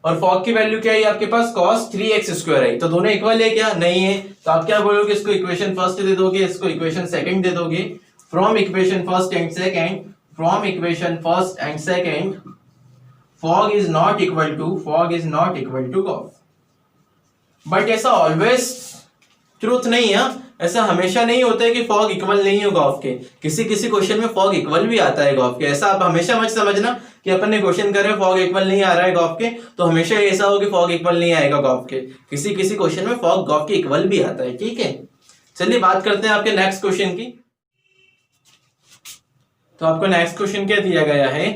और फॉग की वैल्यू क्या है आपके पास, cos 3x स्क्वायर है। तो दोनों इक्वल है क्या, नहीं है, तो आप क्या बोलोगे, इसको इक्वेशन फर्स्ट दे दोगे, इसको इक्वेशन सेकंड दे दोगे। From equation first and second, from equation first and second, fog is not equal to gof. But ऐसा ऑलवेज ट्रूथ नहीं है, ऐसा हमेशा नहीं होता है कि फॉग इक्वल नहीं हो गॉफ के। किसी किसी क्वेश्चन में फॉग इक्वल भी आता है गॉफ के। ऐसा आप हमेशा मत समझना कि अपन ने क्वेश्चन कर रहे फॉग इक्वल नहीं आ रहा है गॉफ के, तो हमेशा ऐसा हो कि फॉग इक्वल नहीं आएगा गॉफ के। किसी किसी क्वेश्चन में फॉग गॉफ के इक्वल भी आता है। ठीक है, चलिए बात करते हैं आपके नेक्स्ट क्वेश्चन की। तो आपको नेक्स्ट क्वेश्चन क्या दिया गया है,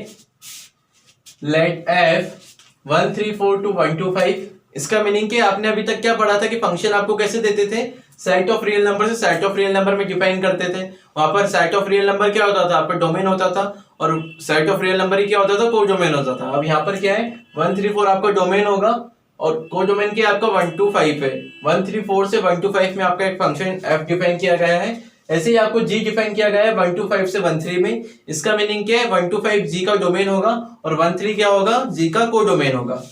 लेट f 1 3 4 2 1 2 5। इसका मीनिंग क्या, आपने अभी तक क्या पढ़ा था कि फंक्शन आपको कैसे देते थे, सेट ऑफ रियल नंबर से सेट ऑफ रियल नंबर में डिफाइन करते थे। वहां पर सेट ऑफ रियल नंबर क्या होता था, आपका डोमेन होता था, और सेट ऑफ रियल नंबर ही क्या होता था, को डोमेन होता था। अब यहाँ पर क्या है, 1 3 4 आपका डोमेन होगा, और को डोमेन क्या आपका 1 2 5 है। 1 3 4 से 1 2 5 में आपका एक फंक्शन f डिफाइन किया गया है। ऐसे ही आपको g डिफाइन किया गया है 1 2 5 से 1 3 में। इसका मीनिंग क्या है, 1 2 5 g का डोमेन होगा, और 1 3 क्या होगा, g का को डोमेन होगा।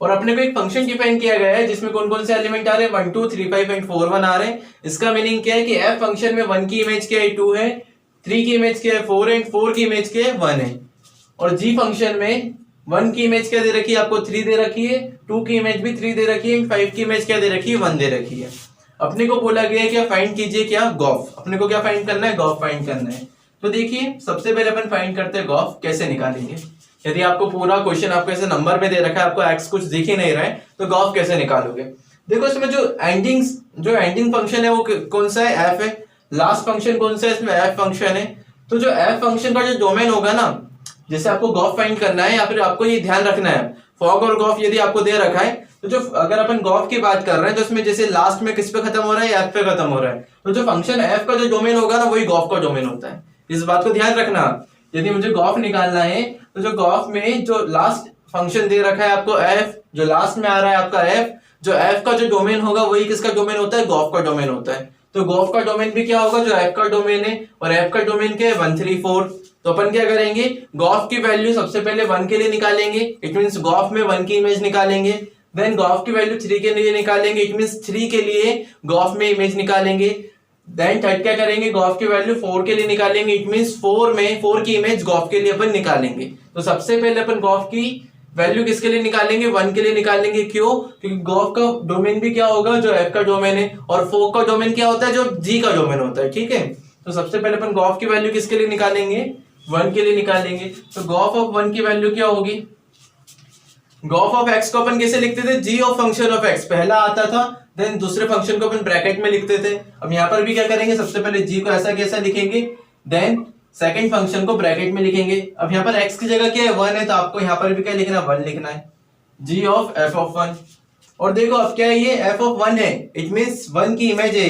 और अपने को एक फंक्शन डिफाइन किया गया है जिसमें कौन कौन से एलिमेंट आ रहे हैं, 1 2 3 5 एंड 4 1 आ रहे हैं। इसका मीनिंग क्या है कि f फंक्शन में 1 की इमेज क्या है, 2 है, 3 की इमेज क्या है, 4 है, 4 की इमेज क्या है, 1 है। और g फंक्शन में 1 की इमेज क्या दे रखी है, आपको 3 दे रखी है, 2 की इमेज भी 3 दे रखी है, 5 की इमेज क्या दे रखी है, 1 दे रखी है। अपने को बोला गया है क्या, फाइंड कीजिए क्या, गॉफ। अपने को क्या फाइंड करना है, गॉफ फाइंड करना है। तो देखिए सबसे पहले अपन फाइंड करते हैं गॉफ कैसे निकालेंगे। यदि आपको पूरा क्वेश्चन आपको ऐसे नंबर में दे रखा है, आपको एक्स कुछ दिख ही नहीं रहा है, तो गॉफ कैसे निकालोगे। देखो इसमें जो एंडिंग फंक्शन है वो कौन सा है, एफ है। लास्ट फंक्शन कौन सा है, इसमें एफ फंक्शन है। तो जो एफ फंक्शन का जो डोमेन होगा ना, जैसे आपको गॉफ फाइंड करना है, या फिर आपको ये ध्यान रखना है, फॉग और गॉफ यदि आपको दे रखा है, तो जो अगर अपन गॉफ की बात कर रहे हैं तो इसमें जैसे लास्ट में किस पे खत्म हो रहा है, एफ पे खत्म हो रहा है। तो जो फंक्शन एफ का जो डोमेन होगा ना, वही गॉफ का डोमेन होता है। इस बात को ध्यान रखना। यदि मुझे गॉफ निकालना है तो जो गॉफ में जो लास्ट फंक्शन दे रखा है आपको एफ, जो लास्ट में आ रहा है आपका एफ, जो एफ का जो डोमेन होगा वही किसका डोमेन होता है, गॉफ का डोमेन होता है। तो गॉफ का डोमेन भी क्या होगा, जो एफ का डोमेन है, और एफ का डोमेन क्या है, 1 3 4। तो अपन क्या करेंगे, गॉफ की वैल्यू सबसे पहले 1 के लिए निकालेंगे, इट मींस गॉफ में 1 की इमेज निकालेंगे। देन गॉफ की वैल्यू 3 के लिए निकालेंगे, इट मींस 3 के लिए गॉफ में इमेज निकालेंगे। देन थर्ड क्या करेंगे, गॉफ की वैल्यू 4 के लिए निकालेंगे, इट मींस 4 की इमेज गॉफ के लिए अपन निकालेंगे। तो सबसे पहले अपन गॉफ की वैल्यू किसके लिए निकालेंगे, 1 के लिए निकालेंगे। क्यों, क्योंकि गॉफ का डोमेन भी क्या होगा, जो एफ का डोमेन है, और फोक का डोमेन क्या होता है, जो जी का डोमेन होता है। ठीक है, तो सबसे पहले अपन गॉफ की वैल्यू किसके लिए निकालेंगे, 1 के लिए निकालेंगे। तो गॉफ ऑफ 1 की वैल्यू क्या होगी, गॉफ ऑफ एक्स को अपन कैसे लिखते थे, जी ऑफ फंक्शन ऑफ एक्स पहला आता था, देन दूसरे फंक्शन को अपन ब्रैकेट में लिखते थे। अब यहाँ पर भी क्या करेंगे, सबसे पहले जी को ऐसा कैसा लिखेंगे, देन सेकंड फंक्शन को ब्रैकेट में लिखेंगे। अब यहाँ पर एक्स की जगह क्या है, 1 है, तो आपको यहाँ पर भी क्या लिखना है, 1 लिखना है, जी ऑफ एफ ऑफ 1। और देखो अब क्या है, ये एफ ऑफ 1 है, इट मींस 1 की इमेज है।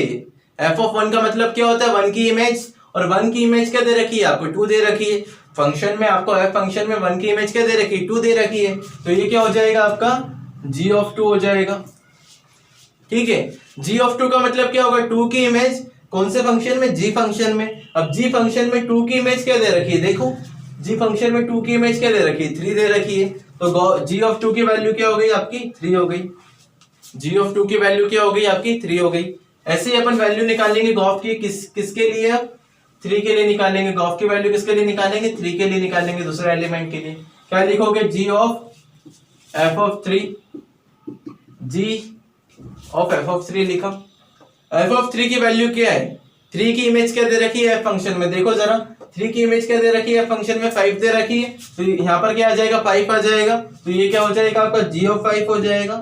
एफ ऑफ 1 का मतलब क्या होता है, 1 की इमेज, और 1 की इमेज क्या दे रखी है आपको, 2 दे रखी है। फंक्शन में आपको एफ फंक्शन में 1 की इमेज क्या दे रखी है, 2 दे रखी है। तो ये क्या हो जाएगा आपका, जी ऑफ 2 हो जाएगा। ठीक है, जी ऑफ 2 का मतलब क्या होगा, 2 की इमेज कौन से फंक्शन में, जी फंक्शन में। अब जी फंक्शन में 2 की इमेज क्या दे रखी है, देखो जी फंक्शन में 2 की इमेज क्या दे रखी है, 3 दे रखी है। तो जी ऑफ 2 की वैल्यू क्या हो गई आपकी, 3 हो गई। जी ऑफ 2 की वैल्यू क्या हो गई आपकी, 3 हो गई। ऐसे ही अपन वैल्यू निकालेंगे गॉफ की, किसके लिए, अब 3 के लिए निकालेंगे। गॉफ की वैल्यू किसके लिए निकालेंगे, 3 के लिए निकालेंगे, दूसरे एलिमेंट के लिए। क्या लिखोगे, g of f of 3, g of f of 3 लिखा। एफ ऑफ 3 की वैल्यू क्या है, 3 की इमेज क्या दे रखी है एफ फंक्शन में, देखो जरा 3 की इमेज क्या दे रखी है एफ फंक्शन में, 5 दे रखी है, तो यहाँ पर क्या आ जाएगा 5 आ जाएगा, तो ये क्या हो जाएगा आपका g ऑफ 5 हो जाएगा।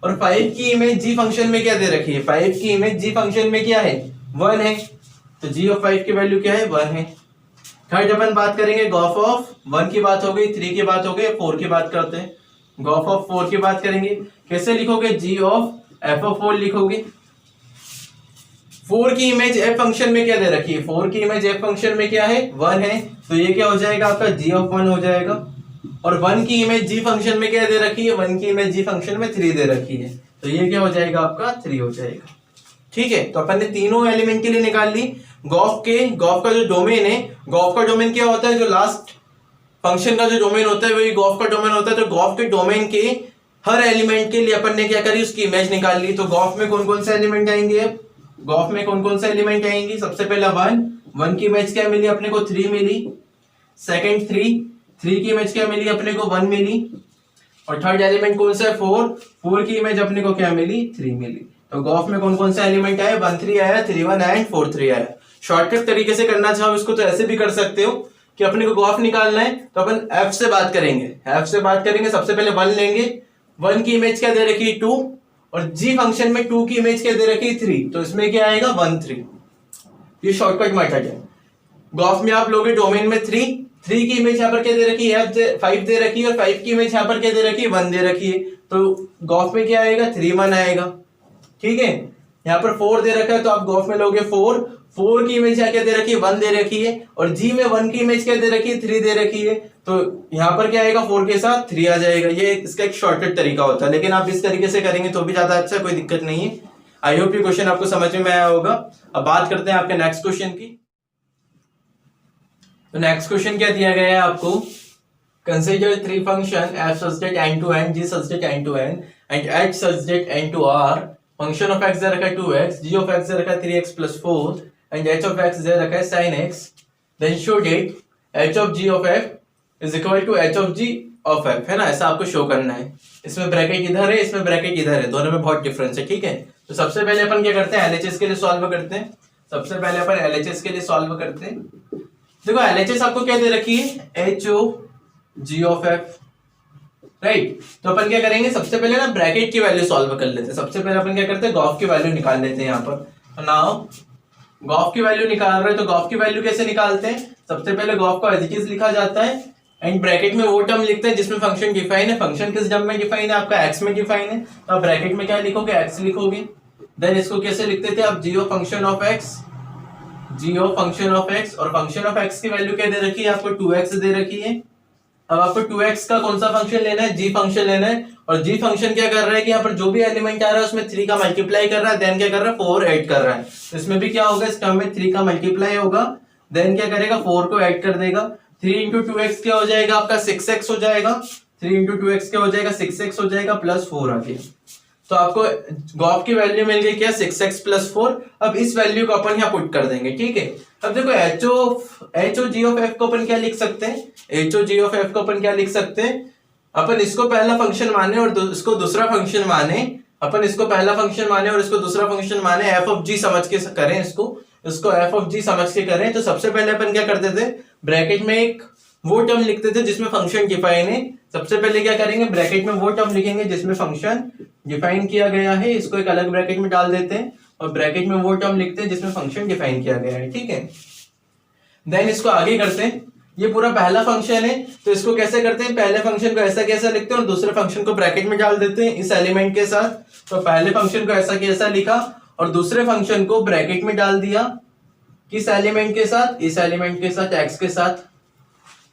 और 5 की इमेज g फंक्शन में क्या दे रखी है, 5 की इमेज g फंक्शन में क्या है 1 है, तो g ऑफ 5 की वैल्यू क्या है 1 है। थर्ड अपन बात करेंगे गॉफ ऑफ 1 की बात हो गई, 3 की बात हो गई, 4 की बात करते हैं। गॉफ ऑफ 4 की बात करेंगे, कैसे लिखोगे, g ऑफ एफ ऑफ 4 लिखोगे। 4 की इमेज एफ फंक्शन में क्या दे रखी है, 4 की इमेज एफ फंक्शन में क्या है 1 है, तो ये क्या हो जाएगा आपका g ऑफ 1 हो जाएगा। और 1 की इमेज g फंक्शन में क्या दे रखी है, 1 की इमेज g फंक्शन में 3 दे रखी है, तो ये क्या हो जाएगा आपका 3 हो जाएगा। ठीक है, तो अपन ने तीनों एलिमेंट के लिए निकाल ली। गॉफ का जो डोमेन है, गॉफ का डोमेन क्या होता है, जो लास्ट फंक्शन का जो डोमेन होता है वही गॉफ का डोमेन होता है। तो गॉफ के डोमेन के हर एलिमेंट के लिए अपन ने क्या करी, उसकी इमेज निकाल ली। तो गॉफ में कौन कौन से एलिमेंट आएंगे, अब गॉफ में कौन कौन से एलिमेंट आएंगे, सबसे पहला 1 की इमेज क्या मिली अपने को 3 मिली, सेकंड 3 की इमेज क्या मिली अपने को 1 मिली, और थर्ड एलिमेंट कौन सा है 4 की इमेज अपने को क्या मिली 3 मिली। तो गॉफ में कौन कौन से एलिमेंट आए, 1 3 आया, 3 1 आया, 4 3 आया। शॉर्टकट तरीके से करना चाहो इसको तो ऐसे भी कर सकते हो कि अपने को गॉफ निकालना है तो अपन एफ से बात करेंगे, सबसे पहले 1 लेंगे, 1 की इमेज क्या दे रखी है 2, और g फंक्शन में 2 की इमेज क्या दे रखी है 3, तो इसमें क्या आएगा 1 3। ये शॉर्टकट मेथड है। गॉफ में आप लोगे डोमेन में 3 की इमेज यहाँ पर क्या दे रखी है 5 दे रखी है, और 5 की इमेज यहाँ पर क्या दे रखी है 1 दे रखी है, तो गॉफ में क्या आएगा 3 1 आएगा। ठीक है, यहाँ पर 4 दे रखा है तो आप गॉफ में लोगे 4 की इमेज क्या दे रखी है 1 दे रखी है, और g में 1 की इमेज क्या दे रखी है 3 दे रखी है, तो यहाँ पर क्या आएगा 4 के साथ 3 आ जाएगा। ये इसका एक शॉर्टकट तरीका होता है, लेकिन आप इस तरीके से करेंगे तो भी ज्यादा अच्छा, कोई दिक्कत नहीं है। आई होप ये क्वेश्चन आपको समझ में आया होगा। अब बात करते हैं आपके नेक्स्ट क्वेश्चन की। तो नेक्स्ट क्वेश्चन क्या दिया गया है आपको, consider 3 function f such that n to n, g such that n to n and h such that n to r। Function of x दे रखा है 2x, g ऑफ x दे रखा है 3x plus 4 and h of x दे रखा है sin x। then show that h of g of f is equal to h of g of f, है ना, ऐसा आपको शो करना है। इसमें ब्रैकेट इधर है, इसमें ब्रैकेट इधर है, दोनों में बहुत डिफरेंस है। ठीक है, तो सबसे पहले अपन क्या करते हैं LHS के लिए सॉल्व करते हैं। सबसे पहले अपन LHS के लिए सॉल्व करते हैं। देखो LHS आपको क्या दे रखी है h o g of f, right. तो अपन क्या करेंगे, सबसे पहले ना ब्रैकेट की वैल्यू सॉल्व कर लेते हैं। सबसे पहले अपन क्या करते हैं, गॉफ की वैल्यू निकाल लेते हैं यहाँ पर। नाउ गॉफ की वैल्यू निकाल रहे हैं, तो गॉफ की वैल्यू कैसे निकालते हैं, सबसे पहले गॉफ को एज इट इज लिखा जाता है एंड ब्रैकेट में वो टर्म लिखते हैं जिसमें फंक्शन डिफाइन है। फंक्शन किस टर्म में डिफाइन है, आपका एक्स में डिफाइन है, तो आप ब्रैकेट में क्या लिखोगे एक्स लिखोगे। देन इसको कैसे लिखते थे आप, g of function of x, और फंक्शन ऑफ x की वैल्यू क्या दे रखी है आपको 2x दे रखी है। अब आपको 2x का कौन सा फंक्शन लेना है, g फंक्शन लेना है, और g फंक्शन क्या कर रहा है कि यहाँ पर जो भी एलिमेंट आ रहा है उसमें 3 का मल्टीप्लाई कर रहा है, देन क्या कर रहा है 4 ऐड कर रहा है। तो इसमें भी क्या होगा, इस टर्म में 3 का मल्टीप्लाई होगा, देन क्या करेगा 4 को ऐड कर देगा। 3 इंटू 2x क्या हो जाएगा आपका 6x हो जाएगा, 3 इंटू 2x क्या हो जाएगा 6x हो जाएगा प्लस 4 आ गया। तो आपको गॉफ की वैल्यू मिल गई क्या 6x प्लस 4। अब इस वैल्यू को अपन यहाँ पुट कर देंगे। ठीक है, अब देखो H O G of F को अपन क्या लिख सकते हैं, H O G of F को अपन क्या लिख सकते हैं, अपन इसको पहला फंक्शन माने और इसको दूसरा फंक्शन माने, अपन इसको पहला फंक्शन माने और इसको दूसरा फंक्शन माने, एफ ऑफ जी समझ के करें, इसको एफ ऑफ जी समझ के करें। तो सबसे पहले अपन क्या करते थे, ब्रैकेट में एक वो टर्म लिखते थे जिसमें फंक्शन डिफाइन है। सबसे पहले क्या करेंगे, ब्रैकेट में वो टर्म लिखेंगे जिसमें फंक्शन डिफाइन किया गया है, इसको एक अलग ब्रैकेट में डाल देते हैं, और ब्रैकेट में वो टर्म लिखते हैं जिसमें फंक्शन डिफाइन किया गया है। ठीक है, देन इसको आगे करते हैं। ये पूरा पहला फंक्शन है, तो इसको कैसे करते हैं, पहले फंक्शन को ऐसा कैसा लिखते हैं और दूसरे फंक्शन को ब्रैकेट में डाल देते हैं इस एलिमेंट के साथ। तो पहले फंक्शन को ऐसा कैसा लिखा और दूसरे फंक्शन को ब्रैकेट में डाल दिया, किस एलिमेंट के साथ, इस एलिमेंट के साथ, एक्स के साथ।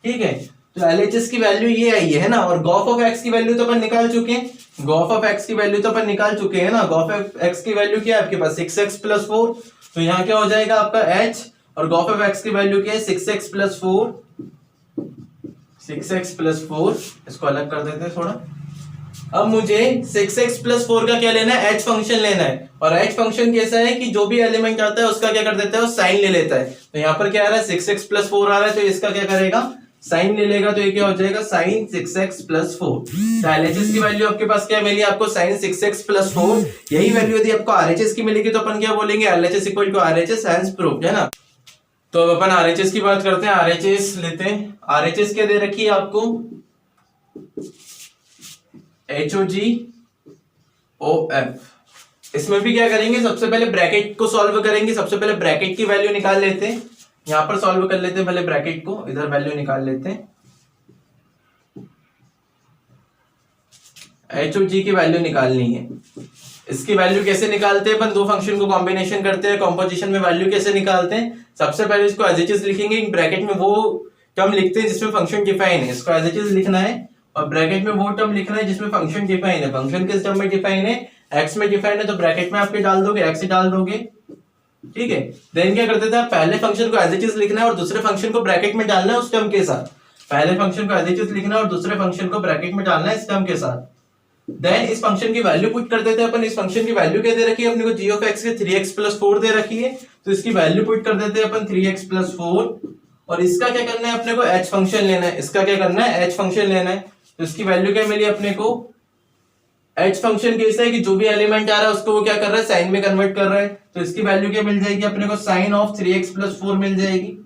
ठीक है, तो LHS की वैल्यू ये आई है ना, और गॉफ ऑफ एक्स की वैल्यू तो अपन निकाल चुके हैं, गॉफ ऑफ एक्स की वैल्यू तो अपन निकाल चुके हैं ना। गॉफ ऑफ एक्स की वैल्यू क्या है आपके पास 6x प्लस 4, तो यहाँ क्या हो जाएगा आपका h, और गॉफ ऑफ एक्स की वैल्यू क्या है 6x प्लस 4, 6x प्लस 4, इसको अलग कर देते हैं थोड़ा। अब मुझे 6x प्लस 4 का क्या लेना है, h फंक्शन लेना है, और h फंक्शन कैसा है कि जो भी एलिमेंट आता है उसका क्या कर देता है, वो साइन ले लेता है। तो यहाँ पर क्या आ रहा है 6x प्लस 4 आ रहा है, तो इसका क्या करेगा साइन ले लेगा तो ये क्या हो जाएगा sin 6x प्लस 4। तो LHS की वैल्यू आपके पास क्या मिली आपको sin 6x प्लस 4। यही वैल्यू यदि आपको RHS की मिलेगी तो अपन क्या बोलेंगे LHS equal to RHS hence proved, है ना। तो अब अपन RHS की बात करते हैं, RHS लेते हैं। RHS क्या दे रखी है आपको, HOGOF। इसमें भी क्या करेंगे, सबसे पहले ब्रैकेट को सॉल्व करेंगे। सबसे पहले ब्रैकेट की वैल्यू निकाल लेते हैं, यहां पर सॉल्व कर लेते हैं पहले ब्रैकेट को, इधर वैल्यू निकाल लेते हैं। HOG की वैल्यू निकालनी है। इसकी वैल्यू कैसे निकालते हैं अपन, दो फंक्शन को कॉम्बिनेशन करते हैं, कॉम्पोजिशन में वैल्यू कैसे निकालते हैं। सबसे पहले इसको एज इट इज लिखेंगे, ब्रैकेट में वो टर्म लिखते हैं जिसमें फंक्शन डिफाइन है, इसको एज इट इज लिखना है। और ब्रैकेट में वो टर्म लिखना है जिसमें फंक्शन डिफाइन है। फंक्शन किस टर्म में डिफाइन है, एक्स में डिफाइन है, तो ब्रैकेट में आपके डाल दोगे, एक्स ही डाल दोगे, ठीक है। देन क्या करते थे, पहले फंक्शन को एज इट इज लिखना है और दूसरे फंक्शन को ब्रैकेट में डालना है उस टर्म के साथ। पहले फंक्शन को एज इट इज लिखना है और दूसरे फंक्शन को ब्रैकेट में डालना है इस टर्म के साथ। देन इस फंक्शन की वैल्यू पुट कर देते हैं अपन। इस फंक्शन की वैल्यू क्या दे रखी है अपने को, g ऑफ x के 3x प्लस 4 दे रखी है, तो इसकी वैल्यू पुट कर देते हैं अपन 3x प्लस 4। और इसका क्या करना है अपने को, h फंक्शन लेना है। इसका क्या करना है, h फंक्शन लेना है। तो इसकी वैल्यू क्या मिली अपने को, h फंक्शन कैसा है कि जो भी एलिमेंट आ रहा है उसको वो क्या कर रहा है, साइन में कन्वर्ट कर रहा है। तो इसकी वैल्यू क्या मिल जाएगी अपने को, साइन ऑफ 3x प्लस 4 मिल जाएगी,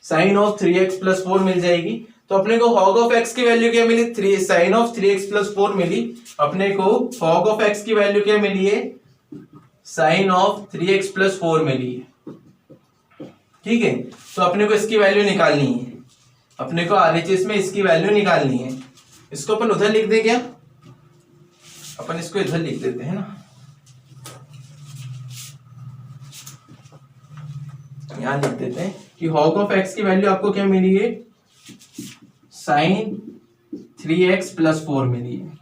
साइन ऑफ 3x प्लस 4 मिल जाएगी। तो अपने को hog ऑफ x की वैल्यू क्या मिली, 3 साइन ऑफ 3x प्लस 4 मिली। अपने को hog ऑफ x की वैल्यू क्या मिली है, साइन ऑफ 3x प्लस 4 मिली है, ठीक है। तो अपने को इसकी वैल्यू निकालनी है, अपने को RHS में इसकी वैल्यू निकालनी है। इसको अपन उधर लिख दें क्या, अपन इसको इधर लिख देते हैं ना, यहां लिख देते हैं कि hog ऑफ x की वैल्यू आपको क्या मिली है, साइन 3x प्लस 4 मिली है।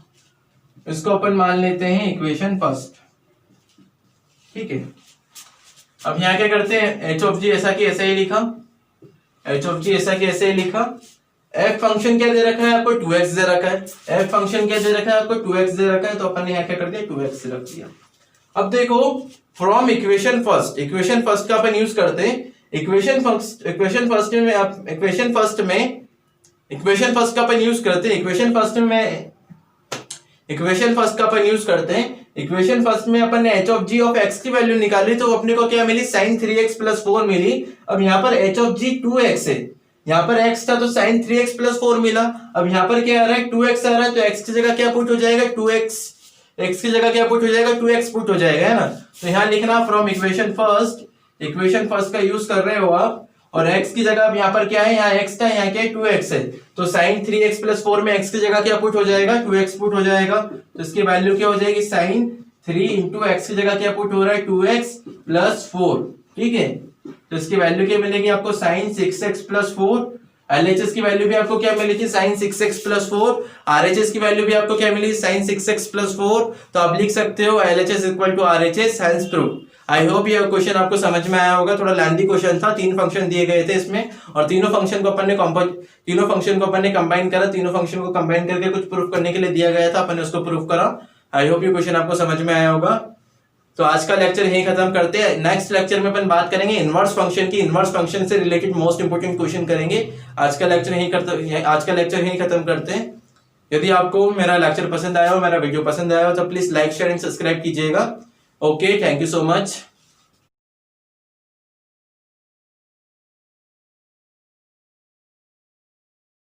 इसको अपन मान लेते हैं इक्वेशन फर्स्ट, ठीक है। अब यहां क्या करते हैं, h ऑफ g ऐसा कि ऐसा ही लिखा, h ऑफ g ऐसा कि ऐसे ही लिखा। f फंक्शन क्या दे रखा है आपको, 2x दे रखा है। f फंक्शन क्या दे रखा है आपको, 2x दे रखा है, तो अपन ने यहां क्या कर दिया, 2x रख दिया। अब देखो फ्रॉम इक्वेशन फर्स्ट का अपन यूज करते हैं। इक्वेशन फर्स्ट का अपन यूज करते हैं। इक्वेशन फर्स्ट का अपन यूज करते हैं। इक्वेशन फर्स्ट में अपन ने h of g of x की वैल्यू निकाली, तो अपने को क्या मिली, sin 3x प्लस 4 मिली। अब यहाँ पर h ऑफ g 2x है, यहाँ पर x था तो sin 3x प्लस 4 मिला। अब यहाँ पर क्या आ रहा है, 2x आ रहा है, तो x की जगह क्या पुट हो जाएगा, 2x, x की जगह क्या पुट हो जाएगा, 2x पुट हो जाएगा, है ना। तो यहाँ लिखना फ्रॉम इक्वेशन फर्स्ट का यूज कर रहे हो आप। और x की जगह अब यहाँ पर क्या है, यहाँ x था, यहाँ क्या है, 2x है, तो sin 3x प्लस 4 में x की जगह क्या पुट हो जाएगा, 2x पुट हो जाएगा। तो इसकी वैल्यू क्या हो जाएगी, sin 3 इंटू x की जगह क्या पुट हो रहा है, 2x प्लस 4, ठीक है। तो इसकी वैल्यू क्या मिलेगी आपको, sin 6x प्लस 4। LHS की वैल्यू भी आपको क्या मिली थी, sin 6x प्लस 4। RHS की वैल्यू भी आपको क्या मिली, sin 6x प्लस 4। तो आप लिख सकते हो LHS equal to RHS hence proved. I hope ये क्वेश्चन आपको समझ में आया होगा। थोड़ा लेंथी क्वेश्चन था, 3 फंक्शन दिए गए थे इसमें, और तीनों फंक्शन को अपन ने कंबाइन करा, तीनों फंक्शन को कंबाइन करके कुछ प्रूफ करने के लिए दिया गया था, अपन ने उसको प्रूफ करा। आई होप ये क्वेश्चन आपको समझ में आया होगा। तो आज का लेक्चर यही खत्म करते हैं। नेक्स्ट लेक्चर में अपन बात करेंगे इनवर्स फंक्शन की, इनवर्स फंक्शन से रिलेटेड मोस्ट इंपोर्टेंट क्वेश्चन करेंगे। आज का लेक्चर यही खत्म करते हैं। यदि आपको मेरा लेक्चर पसंद आया हो, मेरा वीडियो पसंद आया हो, तो please like share and subscribe कीजिएगा। Okay, thank you so much.